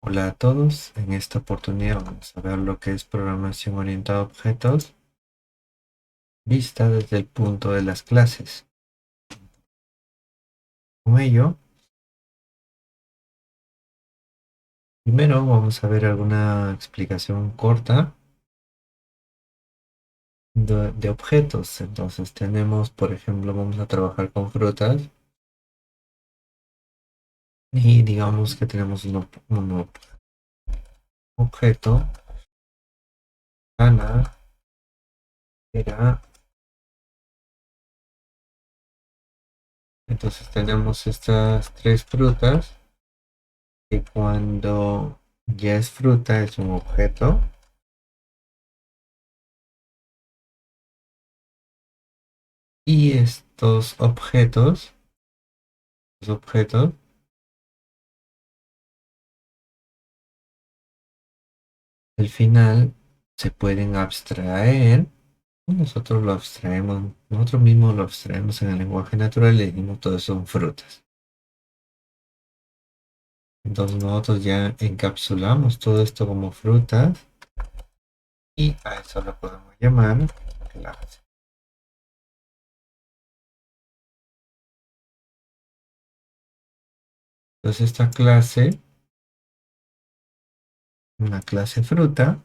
Hola a todos, en esta oportunidad vamos a ver lo que es programación orientada a objetos vista desde el punto de las clases. Con ello, primero vamos a ver alguna explicación corta de objetos. Entonces tenemos, por ejemplo, vamos a trabajar con frutas y digamos que tenemos un objeto, Ana, era, entonces tenemos estas tres frutas que cuando ya es fruta es un objeto. Y estos objetos, al final se pueden abstraer. Nosotros mismos lo abstraemos en el lenguaje natural y le decimos todo eso son frutas. Entonces nosotros ya encapsulamos todo esto como frutas y a eso lo podemos llamar clase. Entonces esta clase, una clase fruta,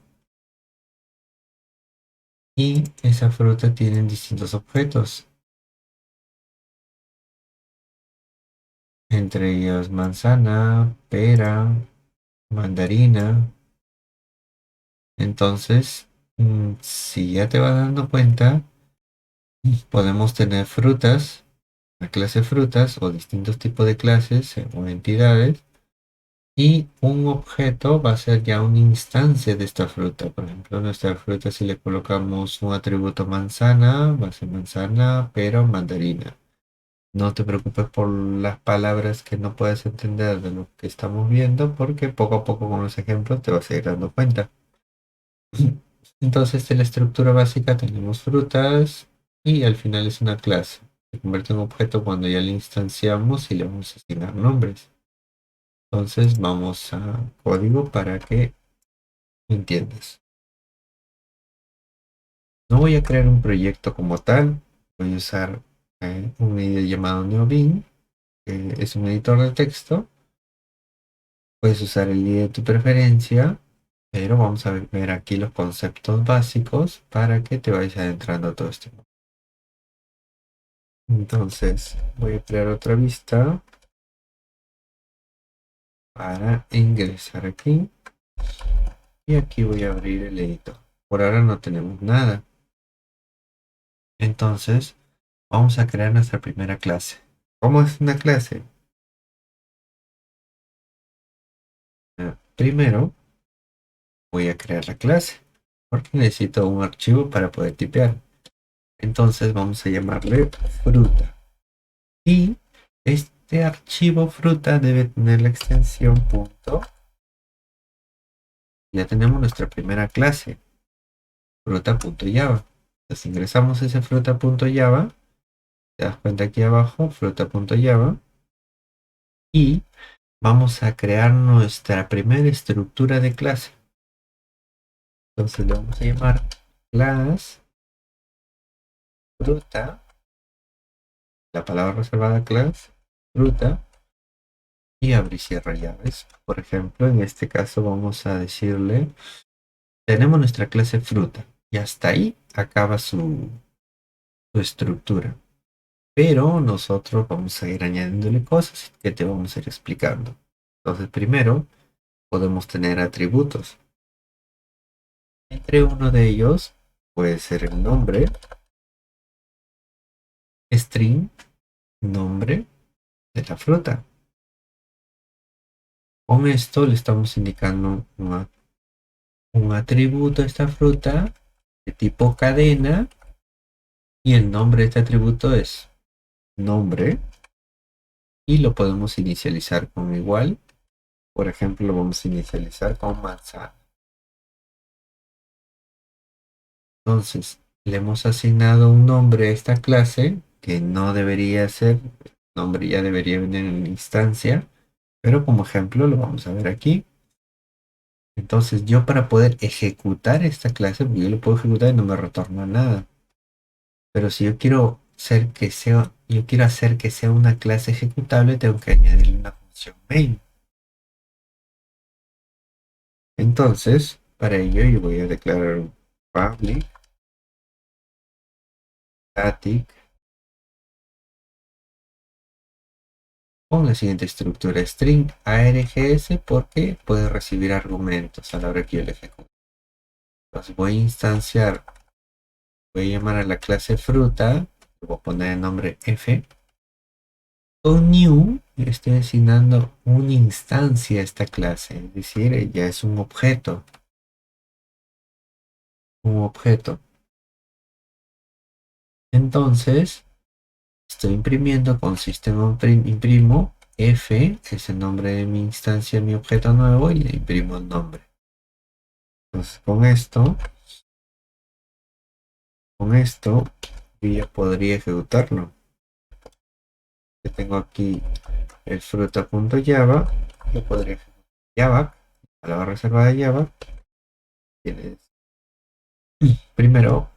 y esa fruta tiene distintos objetos, entre ellos manzana, pera, mandarina. Entonces, si ya te vas dando cuenta, podemos tener frutas, la clase frutas o distintos tipos de clases o entidades, y un objeto va a ser ya una instancia de esta fruta. Por ejemplo, nuestra fruta, si le colocamos un atributo manzana, va a ser manzana, pera o mandarina. No te preocupes por las palabras que no puedes entender de lo que estamos viendo, porque poco a poco con los ejemplos te vas a ir dando cuenta. Entonces, en la estructura básica tenemos frutas y al final es una clase. Se convierte en objeto cuando ya le instanciamos y le vamos a asignar nombres. Entonces, vamos a código para que entiendas. No voy a crear un proyecto como tal. Voy a usar un IDE llamado NeoBeam, que es un editor de texto. Puedes usar el IDE de tu preferencia, pero vamos a ver aquí los conceptos básicos para que te vayas adentrando a todo esto. Entonces voy a crear otra vista para ingresar aquí y aquí voy a abrir el editor. Por ahora no tenemos nada. Entonces vamos a crear nuestra primera clase. ¿Cómo es una clase? Primero voy a crear la clase porque necesito un archivo para poder tipear. Entonces vamos a llamarle fruta. Y este archivo fruta debe tener la extensión punto. Ya tenemos nuestra primera clase, fruta.java. Entonces ingresamos ese fruta.java, te das cuenta aquí abajo, fruta.java, y vamos a crear nuestra primera estructura de clase. Entonces le vamos a llamar class fruta, la palabra reservada class fruta, y abrir y cierra llaves. Por ejemplo, en este caso vamos a decirle, tenemos nuestra clase fruta, y hasta ahí acaba su estructura. Pero nosotros vamos a ir añadiéndole cosas que te vamos a ir explicando. Entonces, primero podemos tener atributos. Entre uno de ellos puede ser el nombre, string, nombre de la fruta. Con esto le estamos indicando un atributo a esta fruta de tipo cadena y el nombre de este atributo es nombre y lo podemos inicializar con igual. Por ejemplo, lo vamos a inicializar con manzana. Entonces, le hemos asignado un nombre a esta clase que no debería ser, el nombre ya debería venir en la instancia, pero como ejemplo lo vamos a ver aquí. Entonces yo para poder ejecutar esta clase, porque yo lo puedo ejecutar y no me retorna nada. Pero si yo quiero hacer que sea una clase ejecutable, tengo que añadirle una función main. Entonces, para ello yo voy a declarar un public static con la siguiente estructura string args porque puede recibir argumentos a la hora que yo le ejecute. Entonces voy a llamar a la clase fruta, le voy a poner el nombre f. Con new estoy asignando una instancia a esta clase, es decir, ya es un objeto. Un objeto. Entonces, estoy imprimiendo con sistema imprimo f, que es el nombre de mi instancia, mi objeto nuevo, y le imprimo el nombre. Entonces, con esto, yo ya podría ejecutarlo. Yo tengo aquí el fruta.java, yo podría ejecutar Java, a la reserva de Java. Tienes, primero,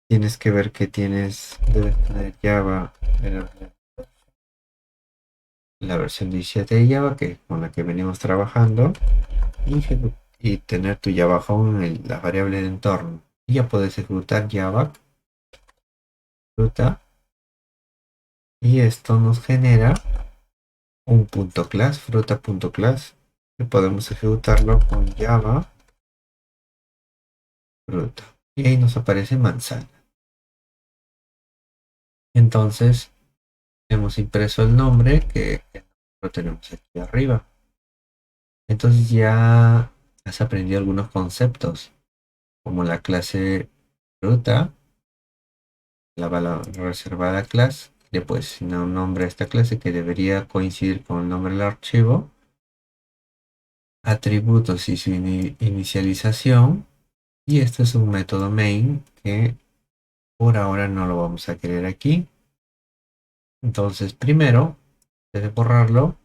tienes que ver que debes tener Java en la versión 17 de Java, que con la que venimos trabajando, y tener tu Java Home en la variable de entorno. Y ya puedes ejecutar Java fruta, y esto nos genera un punto class, fruta.class, que podemos ejecutarlo con Java fruta. Y ahí nos aparece manzana. Entonces, hemos impreso el nombre que lo tenemos aquí arriba. Entonces ya has aprendido algunos conceptos, como la clase fruta, la reservada class. Le puedes asignar un nombre a esta clase que debería coincidir con el nombre del archivo, atributos y su inicialización. Y este es un método main que por ahora no lo vamos a querer aquí. Entonces, primero, antes de borrarlo,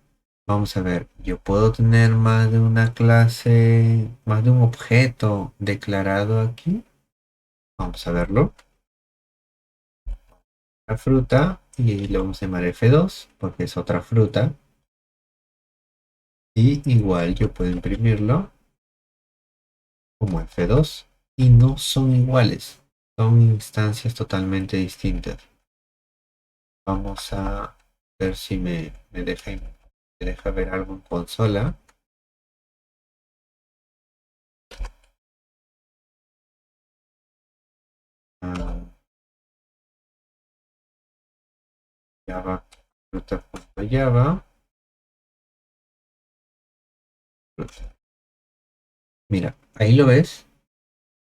vamos a ver, yo puedo tener más de una clase, más de un objeto declarado aquí. Vamos a verlo. La fruta y le vamos a llamar F2 porque es otra fruta. Y igual yo puedo imprimirlo como F2 y no son iguales, son instancias totalmente distintas. Vamos a ver si me deja ver algo en consola. Ah, Java, fruta.java. Fruta. Mira, ahí lo ves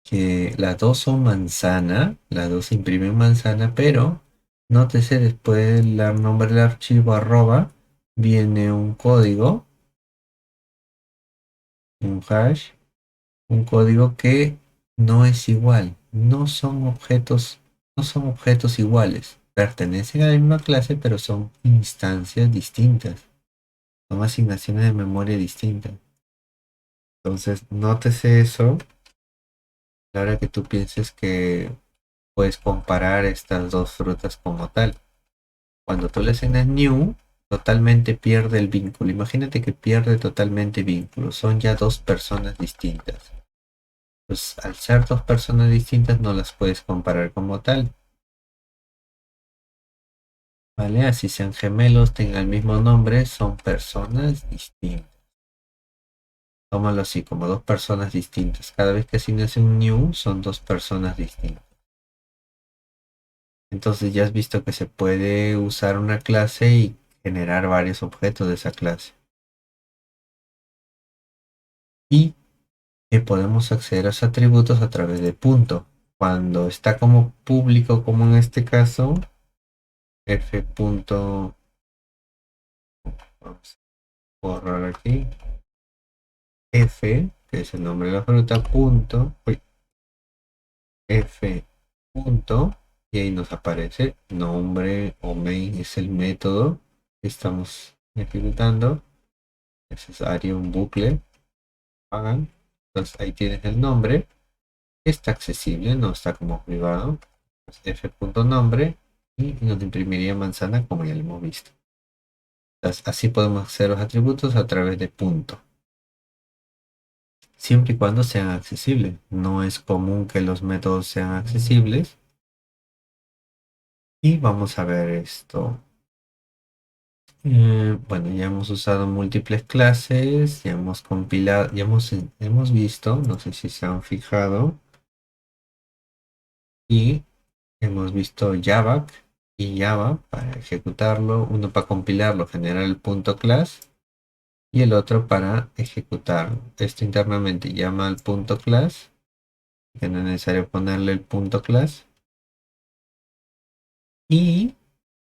que las dos son manzana, las dos imprimen manzana, pero nótese después del nombre del archivo arroba viene un código, un hash, un código que no es igual, no son objetos iguales, pertenecen a la misma clase, pero son instancias distintas, son asignaciones de memoria distintas. Entonces, nótese eso a la hora que tú pienses que puedes comparar estas dos frutas como tal. Cuando tú le asignas new, totalmente pierde el vínculo. Imagínate que pierde totalmente vínculo. Son ya dos personas distintas. Pues al ser dos personas distintas no las puedes comparar como tal. ¿Vale? Así sean gemelos, tengan el mismo nombre, son personas distintas. Tómalo así, como dos personas distintas. Cada vez que asignas un new, son dos personas distintas. Entonces ya has visto que se puede usar una clase y generar varios objetos de esa clase. Y podemos acceder a esos atributos a través de punto. Cuando está como público, como en este caso, f punto, vamos a borrar aquí, f, que es el nombre de la fruta, punto, f punto, y ahí nos aparece nombre o main es el método que estamos ejecutando. Necesario un bucle, hagan. Entonces ahí tienes el nombre, está accesible, no está como privado. Pues f.nombre y nos imprimiría manzana como ya lo hemos visto. Entonces, así podemos hacer los atributos a través de punto. Siempre y cuando sean accesibles. No es común que los métodos sean accesibles. Y vamos a ver esto. Bueno, ya hemos usado múltiples clases, ya hemos compilado, hemos visto, no sé si se han fijado, y hemos visto Java y Java para ejecutarlo, uno para compilarlo, generar el punto class y el otro para ejecutarlo. Esto internamente llama al punto class, que no es necesario ponerle el punto class. Y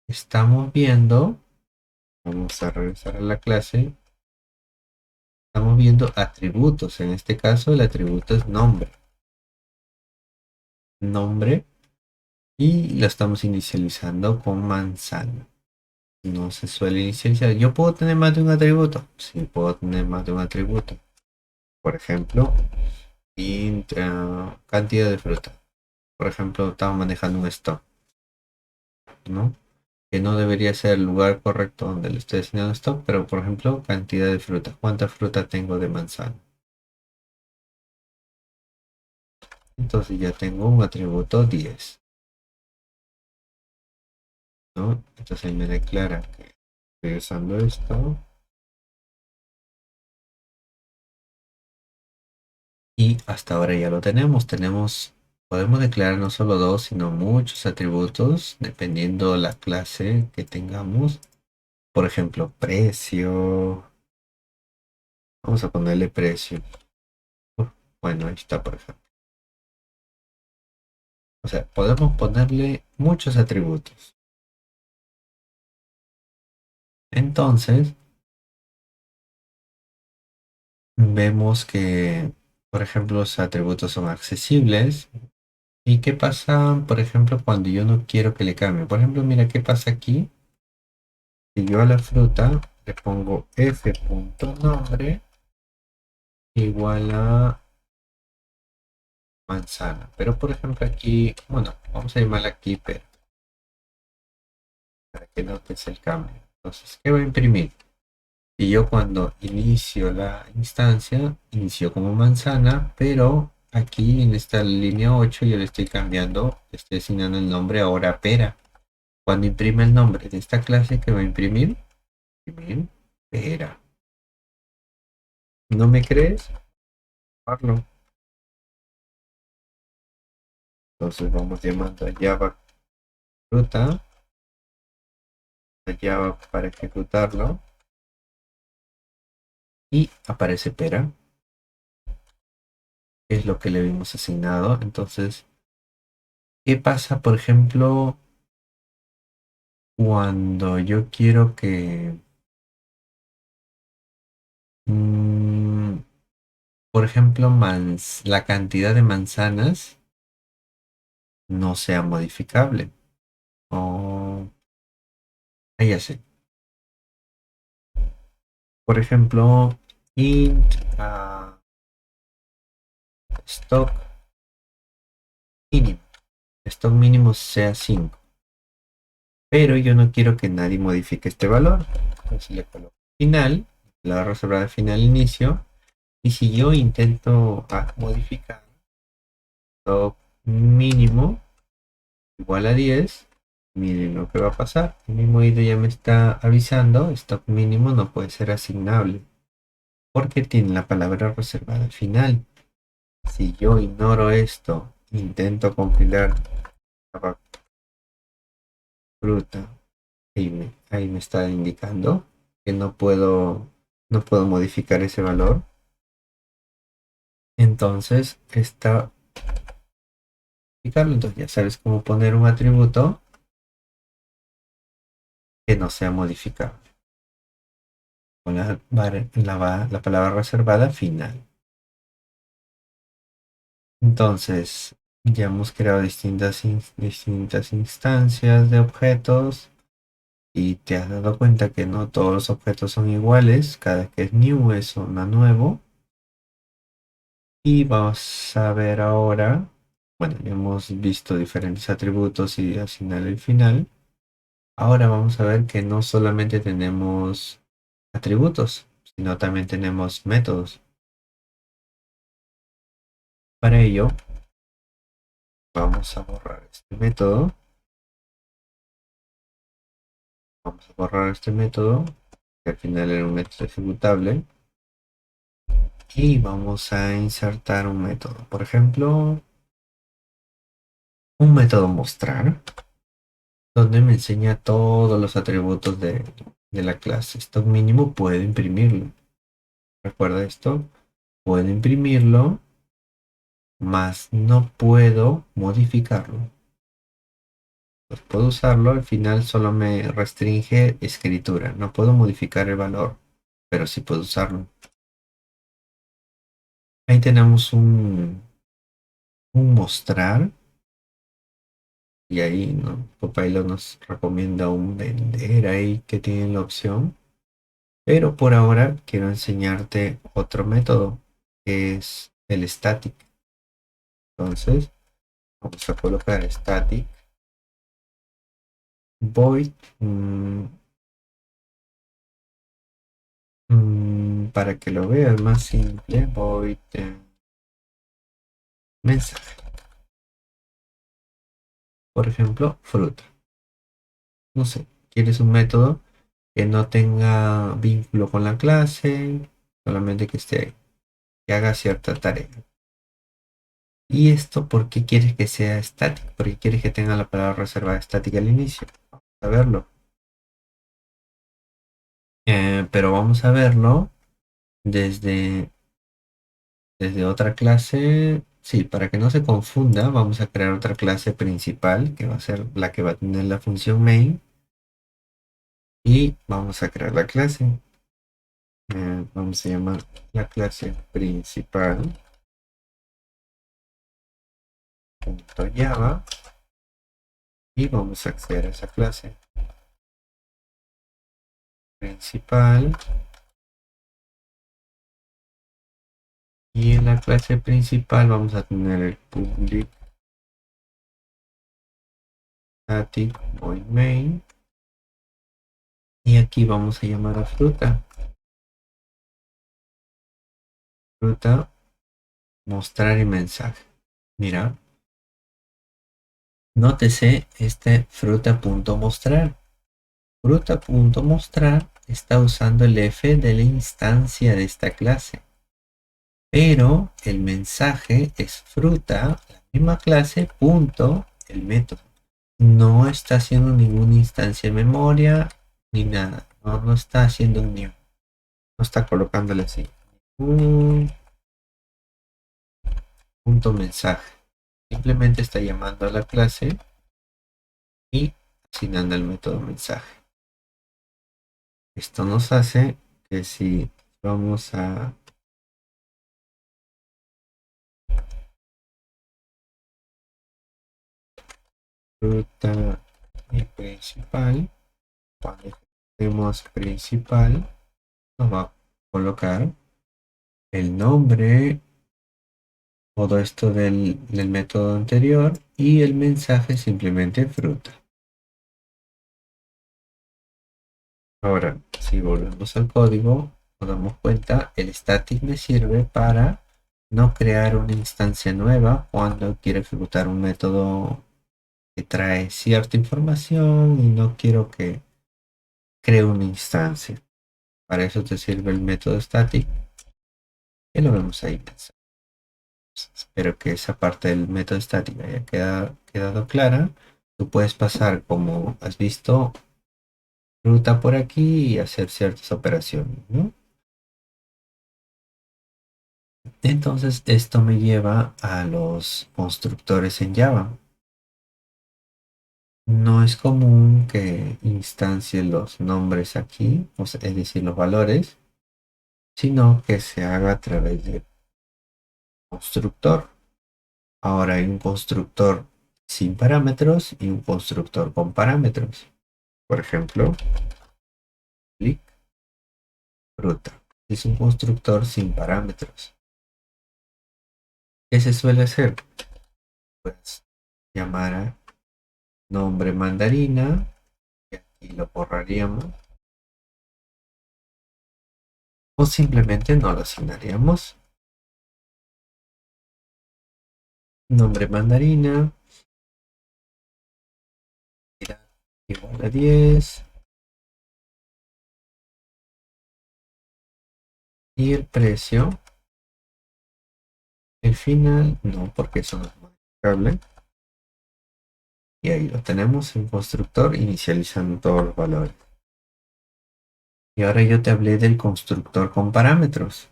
estamos viendo, vamos a regresar a la clase, estamos viendo atributos. En este caso el atributo es nombre. Nombre y lo estamos inicializando con manzana. No se suele inicializar. ¿Yo puedo tener más de un atributo? Sí, puedo tener más de un atributo. Por ejemplo, cantidad de fruta. Por ejemplo, estamos manejando un stock, ¿no? Que no debería ser el lugar correcto donde le estoy asignando stock, pero por ejemplo, cantidad de fruta. ¿Cuánta fruta tengo de manzana? Entonces ya tengo un atributo 10, ¿no? Entonces me declara que estoy usando esto. Y hasta ahora ya lo tenemos. Podemos declarar no solo dos, sino muchos atributos dependiendo la clase que tengamos. Por ejemplo, precio. Vamos a ponerle precio. Bueno, ahí está, por ejemplo. O sea, podemos ponerle muchos atributos. Entonces, vemos que, por ejemplo, los atributos son accesibles. ¿Y qué pasa, por ejemplo, cuando yo no quiero que le cambie? Por ejemplo, mira qué pasa aquí. Si yo a la fruta le pongo f.nombre igual a manzana. Pero por ejemplo aquí, bueno, vamos a llamarla aquí para que notes el cambio. Entonces, ¿qué va a imprimir? Y yo cuando inicio la instancia, inicio como manzana, pero aquí en esta línea 8 yo le estoy cambiando, le estoy asignando el nombre ahora a pera. Cuando imprime el nombre de esta clase, ¿que va a imprimir? Imprimir pera. ¿No me crees? Hazlo. Entonces vamos llamando a Java fruta, a Java para ejecutarlo y aparece pera, que es lo que le habíamos asignado. Entonces, ¿qué pasa, por ejemplo, cuando yo quiero que, mm, por ejemplo, la cantidad de manzanas no sea modificable? O, ya sé. Por ejemplo, int stock mínimo. Stock mínimo sea 5. Pero yo no quiero que nadie modifique este valor. Entonces le coloco final, la reserva de final inicio. Y si yo intento modificar stock mínimo igual a 10, miren lo que va a pasar. El mismo IDE ya me está avisando, stock mínimo no puede ser asignable porque tiene la palabra reservada al final. Si yo ignoro esto, intento compilar la fruta y ahí me está indicando que no puedo modificar ese valor. Entonces entonces ya sabes cómo poner un atributo que no sea modificable con la palabra reservada final. Entonces, ya hemos creado distintas instancias de objetos y te has dado cuenta que no todos los objetos son iguales. Cada que es new es una nuevo. Y vamos a ver ahora, bueno, ya hemos visto diferentes atributos y asignar el final. Ahora vamos a ver que no solamente tenemos atributos, sino también tenemos métodos. Para ello, vamos a borrar este método. Vamos a borrar este método, que al final era un método ejecutable. Y vamos a insertar un método. Por ejemplo, un método mostrar, donde me enseña todos los atributos de la clase. Stock mínimo puedo imprimirlo. Recuerda esto, puedo imprimirlo, mas no puedo modificarlo. Pues puedo usarlo, al final solo me restringe escritura. No puedo modificar el valor, pero sí puedo usarlo. Ahí tenemos un mostrar. Y ahí, ¿no? Copilot nos recomienda un vender ahí que tiene la opción. Pero por ahora quiero enseñarte otro método, que es el static. Entonces, vamos a colocar static void para que lo veas más simple, void mensaje. Por ejemplo, fruta. No sé, quieres un método que no tenga vínculo con la clase, solamente que esté ahí, que haga cierta tarea. ¿Y esto por qué quieres que sea estático? Porque quieres que tenga la palabra reservada estática al inicio. Vamos a verlo. Pero vamos a verlo desde, desde otra clase. Sí, para que no se confunda, vamos a crear otra clase principal, que va a ser la que va a tener la función main. Y vamos a crear la clase. Vamos a llamar la clase principal. Java. Y vamos a acceder a esa clase principal. Y en la clase principal vamos a tener el public static void main. Y aquí vamos a llamar a fruta. Fruta, mostrar y mensaje. Mira, nótese este fruta.mostrar. Fruta.mostrar está usando el f de la instancia de esta clase. Pero el mensaje es fruta, la misma clase, punto, el método. No está haciendo ninguna instancia de memoria ni nada. No está haciendo un new. No está colocándole así. Un punto mensaje. Simplemente está llamando a la clase y asignando el método mensaje. Esto nos hace que si vamos a ruta y principal, cuando tenemos principal, nos va a colocar el nombre, todo esto del método anterior y el mensaje simplemente fruta. Ahora, si volvemos al código, nos damos cuenta, el static me sirve para no crear una instancia nueva cuando quiero ejecutar un método que trae cierta información y no quiero que cree una instancia. Para eso te sirve el método static, que lo vemos ahí. Espero que esa parte del método static haya quedado clara. Tú puedes pasar, como has visto, ruta por aquí y hacer ciertas operaciones, ¿no? Entonces esto me lleva a los constructores en Java. No es común que instancie los nombres aquí, o sea, es decir, los valores, sino que se haga a través de constructor. Ahora hay un constructor sin parámetros y un constructor con parámetros. Por ejemplo, click fruta. Es un constructor sin parámetros. ¿Qué se suele hacer? Pues llamar a nombre mandarina y aquí lo borraríamos o simplemente no lo asignaríamos. Nombre mandarina igual a 10 y el precio, el final, no, porque eso no es modificable. Y ahí lo tenemos en constructor inicializando todos los valores. Y ahora yo te hablé del constructor con parámetros.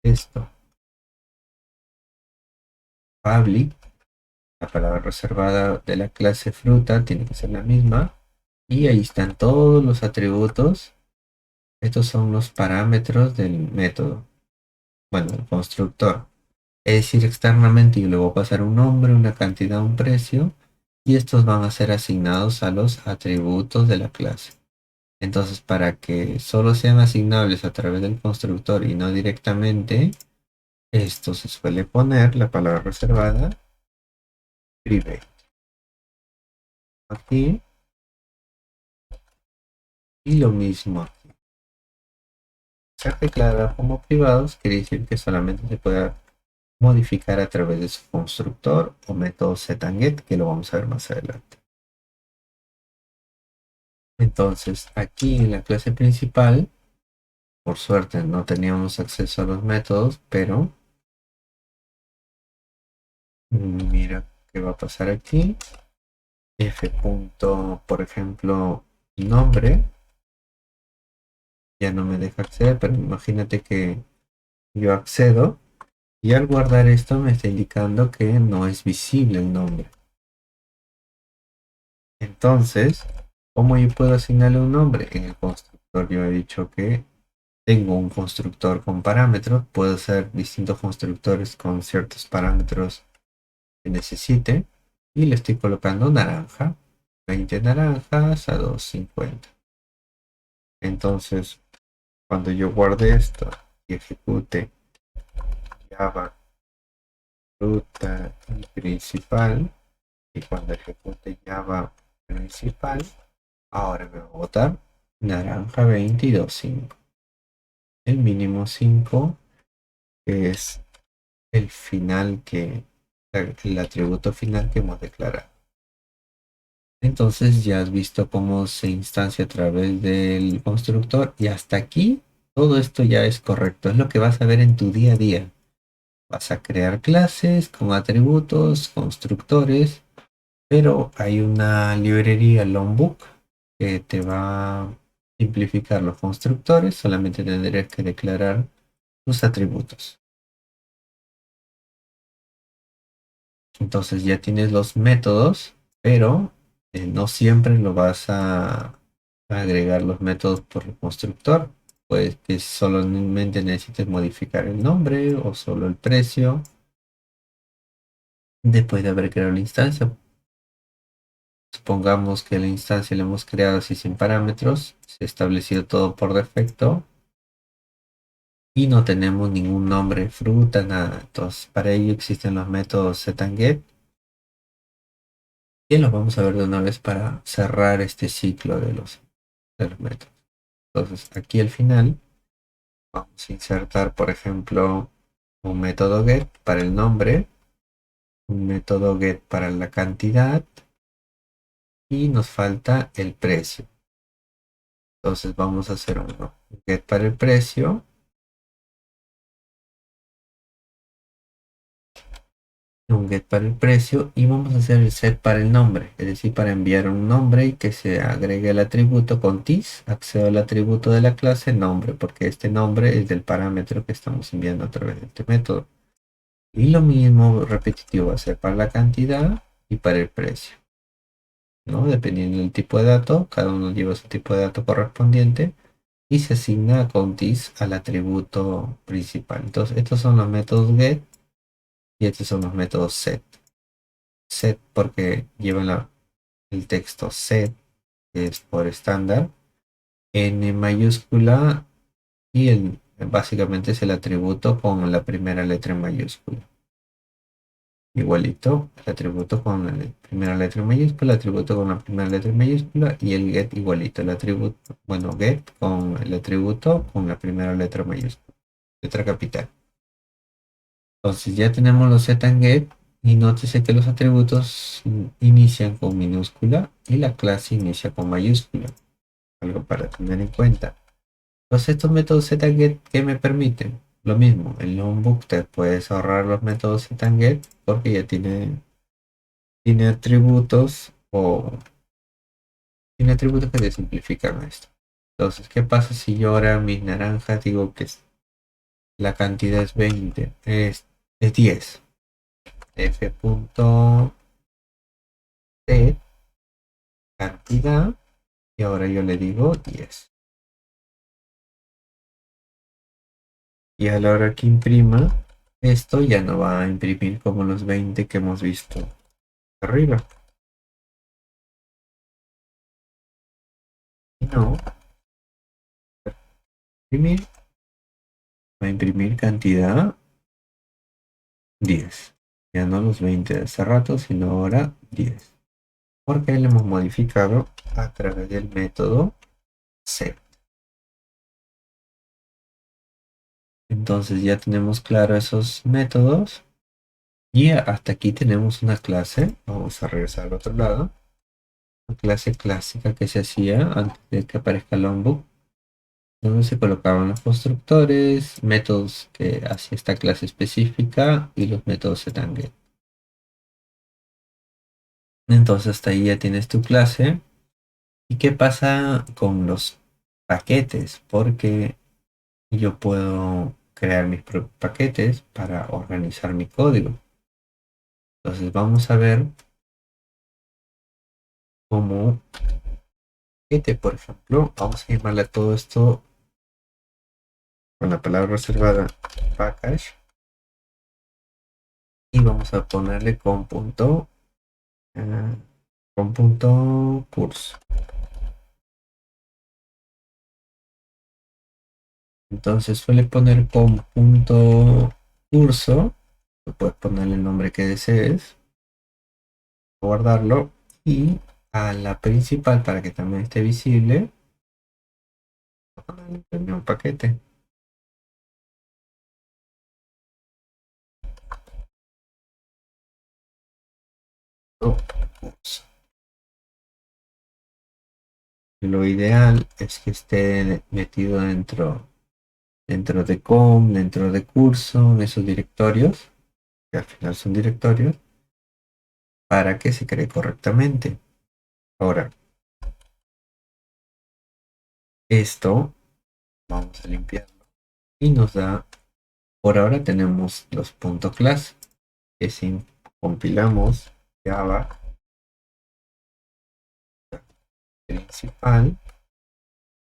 Esto, public, la palabra reservada de la clase fruta tiene que ser la misma. Y ahí están todos los atributos. Estos son los parámetros del método. Bueno, el constructor. Es decir, externamente yo le voy a pasar un nombre, una cantidad, un precio. Y estos van a ser asignados a los atributos de la clase. Entonces, para que solo sean asignables a través del constructor y no directamente, esto se suele poner la palabra reservada private aquí y lo mismo aquí. Ser declarada como privados quiere decir que solamente se pueda modificar a través de su constructor o método setAndGet, que lo vamos a ver más adelante. Entonces, aquí en la clase principal, por suerte no teníamos acceso a los métodos, pero mira qué va a pasar aquí. F punto, por ejemplo, nombre, ya no me deja acceder, pero imagínate que yo accedo y al guardar esto me está indicando que no es visible el nombre. Entonces, ¿cómo yo puedo asignarle un nombre? En el constructor yo he dicho que tengo un constructor con parámetros, puedo hacer distintos constructores con ciertos parámetros que necesite y le estoy colocando naranja, 20 naranjas a 2,50. Entonces, cuando yo guarde esto y ejecute Java ruta y principal, y cuando ejecute Java principal, ahora me va a botar naranja 22,5. El mínimo 5, que es el final el atributo final que hemos declarado. Entonces ya has visto cómo se instancia a través del constructor y hasta aquí todo esto ya es correcto. Es lo que vas a ver en tu día a día. Vas a crear clases con atributos, constructores, pero hay una librería Longbook que te va a simplificar los constructores. Solamente tendrías que declarar tus atributos. Entonces ya tienes los métodos, pero no siempre lo vas a agregar los métodos por el constructor. Pues que solamente necesites modificar el nombre o solo el precio después de haber creado la instancia. Supongamos que la instancia la hemos creado así sin parámetros, se ha establecido todo por defecto y no tenemos ningún nombre, fruta, nada. Entonces, para ello existen los métodos setAndGet y los vamos a ver de una vez para cerrar este ciclo de los métodos. Entonces, aquí al final vamos a insertar, por ejemplo, un método get para el nombre, un método get para la cantidad y nos falta el precio. Entonces vamos a hacer uno get para el precio, un get para el precio y vamos a hacer el set para el nombre, es decir, para enviar un nombre y que se agregue el atributo con this, accedo al atributo de la clase nombre, porque este nombre es del parámetro que estamos enviando a través de este método. Y lo mismo repetitivo va a ser para la cantidad y para el precio, ¿no? Dependiendo del tipo de dato, cada uno lleva su tipo de dato correspondiente y se asigna con this al atributo principal. Entonces, estos son los métodos get y estos son los métodos set. Set porque llevan el texto set, que es por estándar, en mayúscula y básicamente es el atributo con la primera letra en mayúscula. Igualito, el atributo con la primera letra en mayúscula, el atributo con la primera letra en mayúscula y el get igualito, el atributo, bueno, get con el atributo con la primera letra mayúscula, letra capital. Entonces ya tenemos los set and get y nótese que los atributos inician con minúscula y la clase inicia con mayúscula, algo para tener en cuenta. Entonces estos métodos set and get, ¿qué me permiten? Lo mismo, en Notebook te puedes ahorrar los métodos set and get porque ya tiene atributos o tiene atributos que te simplifican esto. Entonces, ¿qué pasa si yo ahora mis naranjas digo que la cantidad es 20? Es 10. F.t cantidad y ahora yo le digo 10. Y a la hora que imprima, esto ya no va a imprimir como los 20 que hemos visto arriba. Y no, imprimir, va a imprimir cantidad 10. Ya no los 20 de hace rato, sino ahora 10. Porque le hemos modificado a través del método set. Entonces ya tenemos claro esos métodos y hasta aquí tenemos una clase. Vamos a regresar al otro lado. Una clase clásica que se hacía antes de que aparezca Longbook, donde se colocaban los constructores, métodos que hacía esta clase específica y los métodos set and get. Entonces hasta ahí ya tienes tu clase. ¿Y qué pasa con los paquetes? Porque yo puedo crear mis propios paquetes para organizar mi código. Entonces vamos a ver cómo paquete, por ejemplo, vamos a llamarle a todo esto con la palabra reservada package y vamos a ponerle eh, con punto curso. Entonces suele poner con punto curso, puedes ponerle el nombre que desees, guardarlo y a la principal para que también esté visible, ponerle un paquete. Curso. Lo ideal es que esté metido dentro de com, dentro de curso, en esos directorios, que al final son directorios, para que se cree correctamente. Ahora, esto vamos a limpiarlo y nos da, por ahora tenemos los .class, que si compilamos Java principal,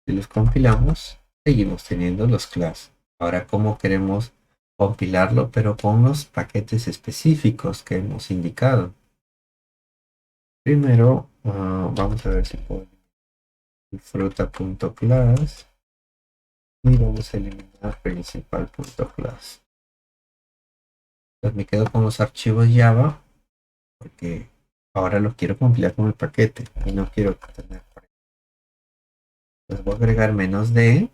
si los compilamos, seguimos teniendo los class. Ahora, ¿cómo queremos compilarlo, pero con los paquetes específicos que hemos indicado? Primero, vamos a ver si puedo fruta.class y vamos a eliminar principal.class. Entonces me quedo con los archivos Java porque ahora los quiero compilar con el paquete y no quiero tener. Entonces voy a agregar -d,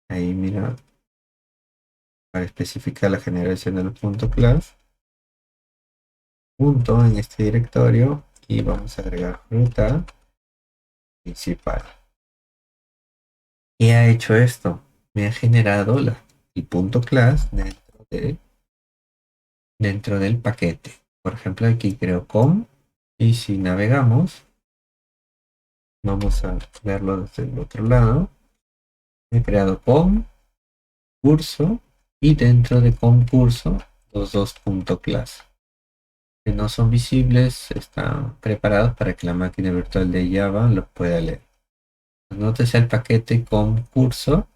ahí mira, para especificar la generación del .class, punto en este directorio y vamos a agregar fruta principal. ¿Qué ha hecho esto? Me ha generado el .class dentro del paquete. Por ejemplo, aquí creo com y si navegamos, vamos a verlo desde el otro lado. He creado com, curso y dentro de concurso los dos .class que no son visibles están preparados para que la máquina virtual de Java los pueda leer. Nótese el paquete concurso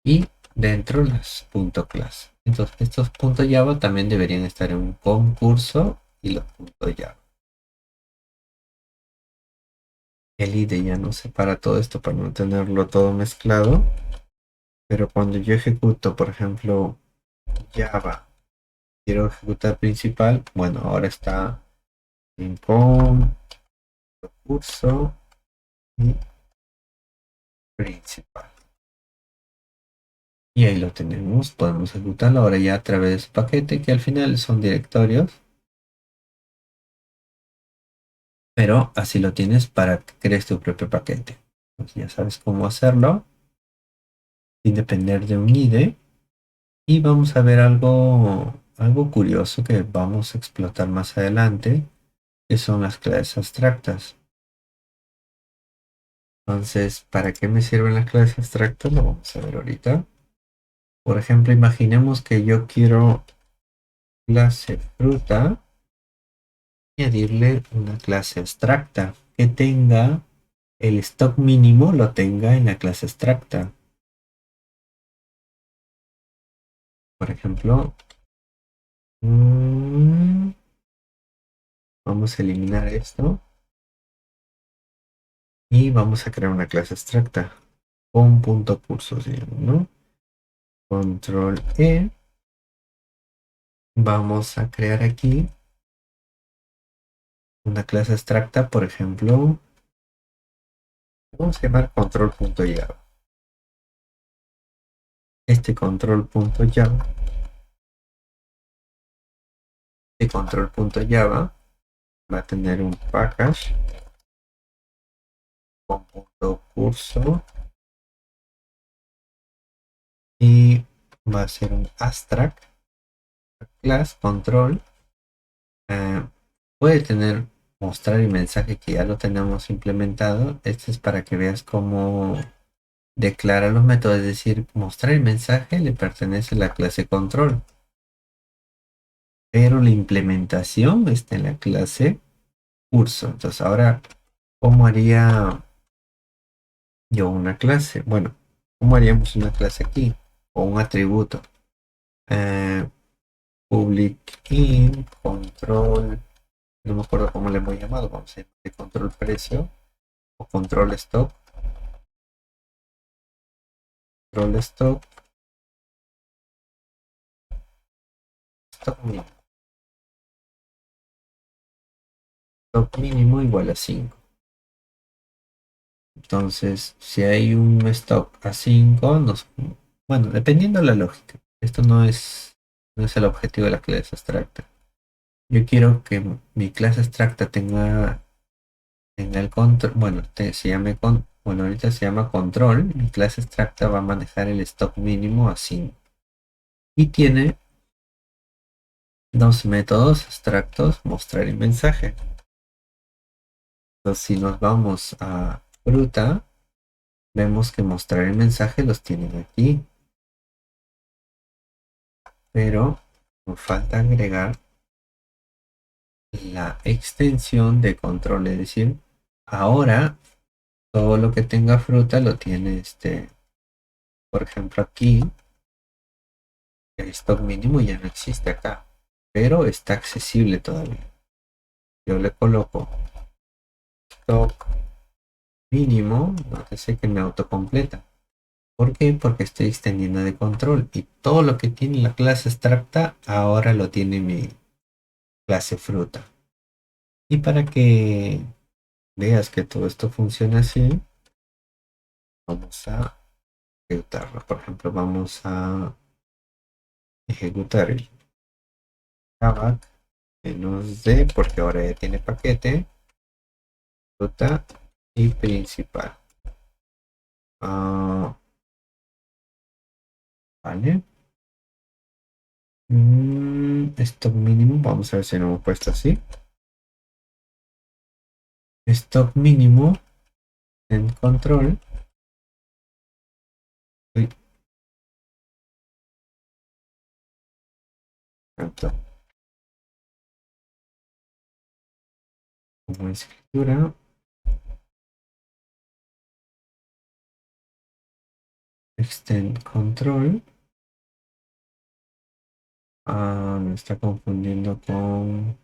y dentro las .class. Entonces estos .java también deberían estar en un concurso y los .java. El IDE ya no separa todo esto para no tenerlo todo mezclado. Pero cuando yo ejecuto, por ejemplo, Java, quiero ejecutar principal, bueno, ahora está en con curso y principal. Y ahí lo tenemos, podemos ejecutarlo ahora ya a través de su paquete, que al final son directorios, pero así lo tienes para que crees tu propio paquete. Entonces ya sabes cómo hacerlo sin depender de un IDE. Y vamos a ver algo curioso que vamos a explotar más adelante, que son las clases abstractas. Entonces, ¿para qué me sirven las clases abstractas? Lo vamos a ver ahorita. Por ejemplo, imaginemos que yo quiero clase fruta y añadirle una clase abstracta que tenga el stock mínimo, lo tenga en la clase abstracta. Por ejemplo, mm, vamos a eliminar esto y vamos a crear una clase abstracta con punto curso, ¿no? Control E. Vamos a crear aquí una clase abstracta, por ejemplo, vamos a llamar control.java. Este control.java, este control.java va a tener un package con punto curso y va a ser un abstract class control. eh, Puede tener mostrar el mensaje que ya lo tenemos implementado. Este es para que veas cómo declara los métodos, es decir, mostrar el mensaje le pertenece a la clase control, pero la implementación está en la clase curso. Entonces ahora, ¿cómo haría yo una clase? Bueno, ¿cómo haríamos una clase aquí? O un atributo. Eh, public in control, no me acuerdo cómo le hemos llamado, vamos a decir control precio o control stock, control stock, stock mínimo igual a 5. Entonces, si hay un stock a 5, bueno, dependiendo de la lógica, esto no es el objetivo de la clase abstracta. Yo quiero que mi clase abstracta tenga el control, bueno, bueno, ahorita se llama control. Mi clase abstracta va a manejar el stock mínimo a 5 y tiene dos métodos abstractos, mostrar y mensaje. Entonces, si nos vamos a fruta, vemos que mostrar el mensaje los tienen aquí, pero nos falta agregar la extensión de control, es decir, ahora todo lo que tenga fruta lo tiene por ejemplo aquí, el stock mínimo ya no existe acá, pero está accesible todavía. Yo le coloco stock mínimo, nótese que me autocompleta. ¿Por qué? Porque estoy extendiendo de control y todo lo que tiene la clase abstracta ahora lo tiene mi clase fruta. Y para que veas que todo esto funciona así, vamos a ejecutarlo. Por ejemplo, vamos a ejecutar el Java que nos dé, porque ahora ya tiene paquete, fruta y principal. Vale. Stock mínimo, vamos a ver si lo hemos puesto así. Stock mínimo en control. Uy, tanto, como escritura. Extend control. Me está confundiendo con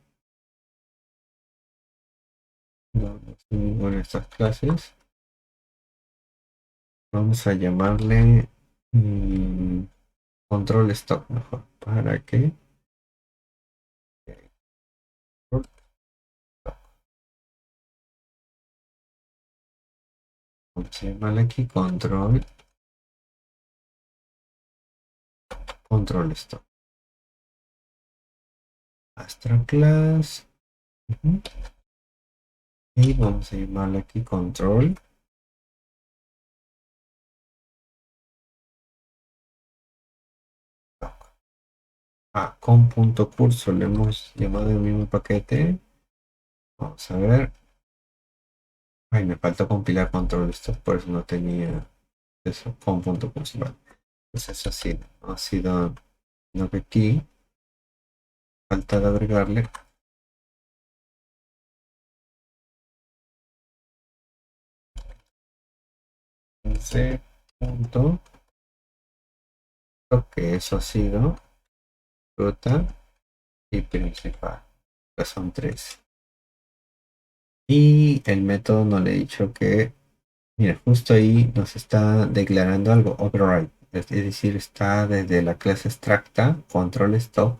bueno, estas clases. Vamos a llamarle mm, control stock mejor. ¿Para qué? Vamos a llamarle aquí control stock. Astra class. Ujú. Y vamos a llamarle aquí control. Con punto curso le hemos llamado el mismo paquete. Vamos a ver. Ay, me falta compilar control stock, por eso no tenía eso con punto curso. Vale. Pues eso sí, no ha sido, no que aquí falta de agregarle 15 punto, que eso ha sido fruta y principal, que son tres. Y el método no le he dicho que, mira, justo ahí nos está declarando algo, override. Es decir, está desde la clase extracta, control stop,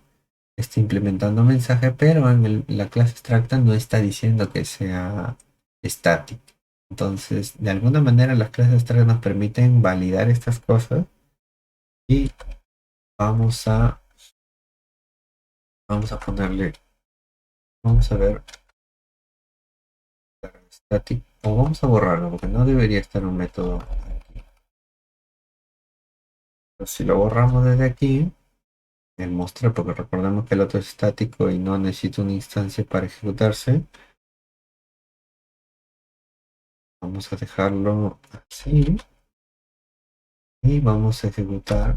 está implementando mensaje, pero en la clase extracta no está diciendo que sea static. Entonces, de alguna manera las clases extractas nos permiten validar estas cosas y vamos a, vamos a ponerle, vamos a ver static, o vamos a borrarlo porque no debería estar un método aquí. Pero si lo borramos desde aquí, el mostrar, porque recordemos que el otro es estático y no necesita una instancia para ejecutarse, vamos a dejarlo así y vamos a ejecutar.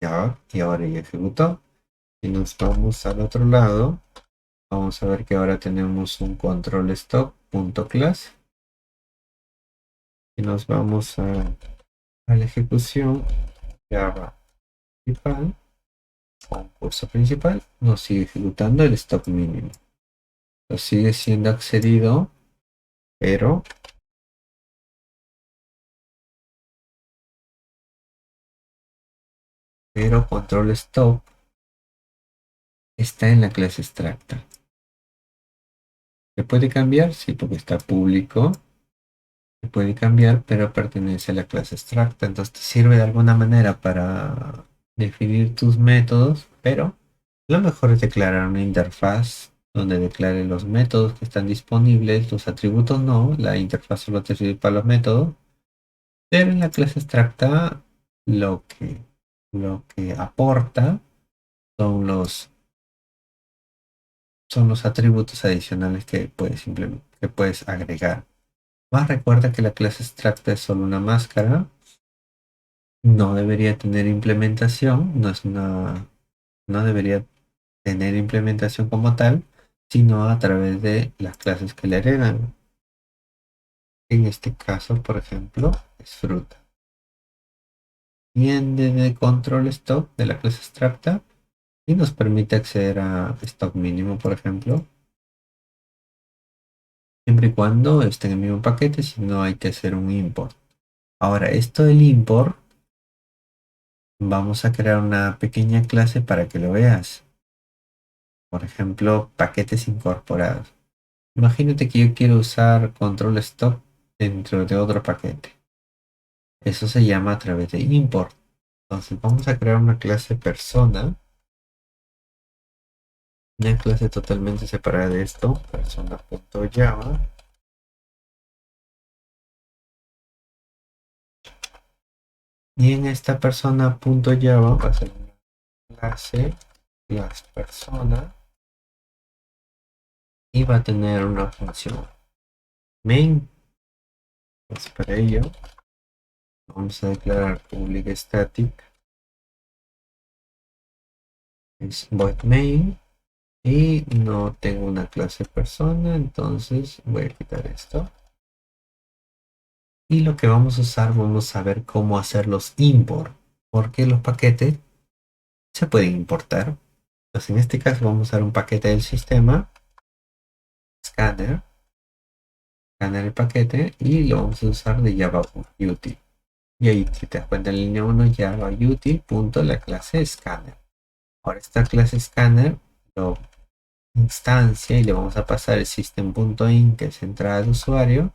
Ya, y ahora ya ejecutó. Y nos vamos al otro lado. Vamos a ver que ahora tenemos un control stop.class. Y nos vamos a la ejecución. Java principal. Concurso principal. Nos sigue ejecutando el stop mínimo. Lo sigue siendo accedido. Pero control stop está en la clase extracta. ¿Se puede cambiar? Sí, porque está público. Se puede cambiar, pero pertenece a la clase extracta. Entonces te sirve de alguna manera para definir tus métodos, pero lo mejor es declarar una interfaz donde declare los métodos que están disponibles, los atributos no, la interfaz solo te sirve para los métodos, pero en la clase extracta lo que, lo que aporta son los atributos adicionales que que puedes agregar. Más recuerda que la clase extracta es solo una máscara. No debería tener implementación, no debería tener implementación como tal, sino a través de las clases que le heredan. En este caso, por ejemplo, es fruta. Viene de control stock de la clase extracta y nos permite acceder a stock mínimo, por ejemplo, siempre y cuando esté en el mismo paquete, si no hay que hacer un import. Ahora, esto del import, vamos a crear una pequeña clase para que lo veas. Por ejemplo, paquetes incorporados. Imagínate que yo quiero usar control stop dentro de otro paquete. Eso se llama a través de import. Entonces vamos a crear una clase persona. Una clase totalmente separada de esto. Persona.java. Y en esta persona.java va a ser una clase las persona y va a tener una función main. Pues para ello vamos a declarar public static es void main y no tengo una clase persona, entonces voy a quitar esto. Y lo que vamos a usar, vamos a ver cómo hacer los import, porque los paquetes se pueden importar. Entonces en este caso vamos a usar un paquete del sistema, scanner el paquete y lo vamos a usar de Java Util. Y ahí, si te das cuenta, en línea 1 ya va util punto la clase scanner. Ahora esta clase scanner lo instancia y le vamos a pasar el system.in, que es entrada de usuario,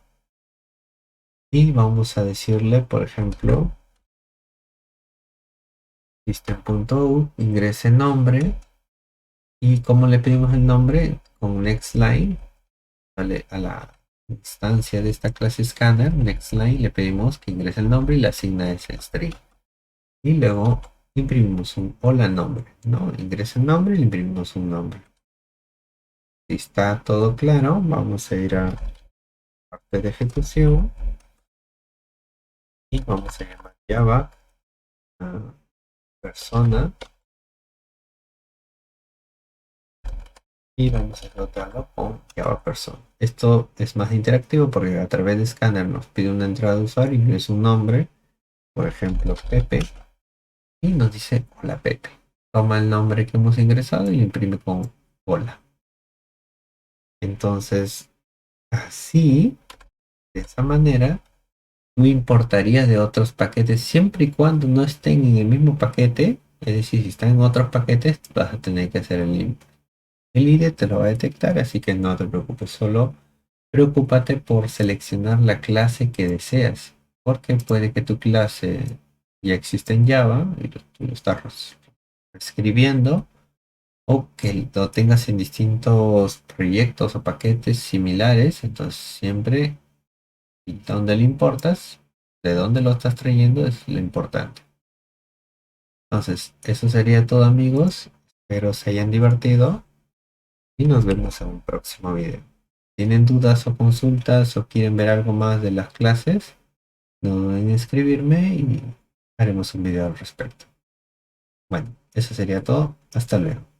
y vamos a decirle, por ejemplo, system.out, ingrese nombre, y como le pedimos el nombre, con next line, ¿vale? A la instancia de esta clase scanner, next line, le pedimos que ingrese el nombre y le asigna ese string. Y luego imprimimos un hola nombre, ¿no? Ingresa el nombre y le imprimimos un nombre. Si está todo claro, vamos a ir a parte de ejecución y vamos a llamar Java persona y vamos a ejecutarlo con Java persona. Esto es más interactivo porque a través de scanner nos pide una entrada de usuario y es un nombre, por ejemplo Pepe, y nos dice hola Pepe. Toma el nombre que hemos ingresado y lo imprime con hola. Entonces, así, de esa manera, no importaría de otros paquetes siempre y cuando no estén en el mismo paquete. Es decir, si están en otros paquetes, vas a tener que hacer el link. El IDE te lo va a detectar, así que no te preocupes, solo preocúpate por seleccionar la clase que deseas, porque puede que tu clase ya exista en Java y tú lo estás escribiendo, o que lo tengas en distintos proyectos o paquetes similares, entonces siempre y dónde le importas, de dónde lo estás trayendo es lo importante. Entonces, eso sería todo amigos, espero se hayan divertido y nos vemos en un próximo video. ¿Tienen dudas o consultas o quieren ver algo más de las clases? No duden en escribirme y haremos un video al respecto. Bueno, eso sería todo. Hasta luego.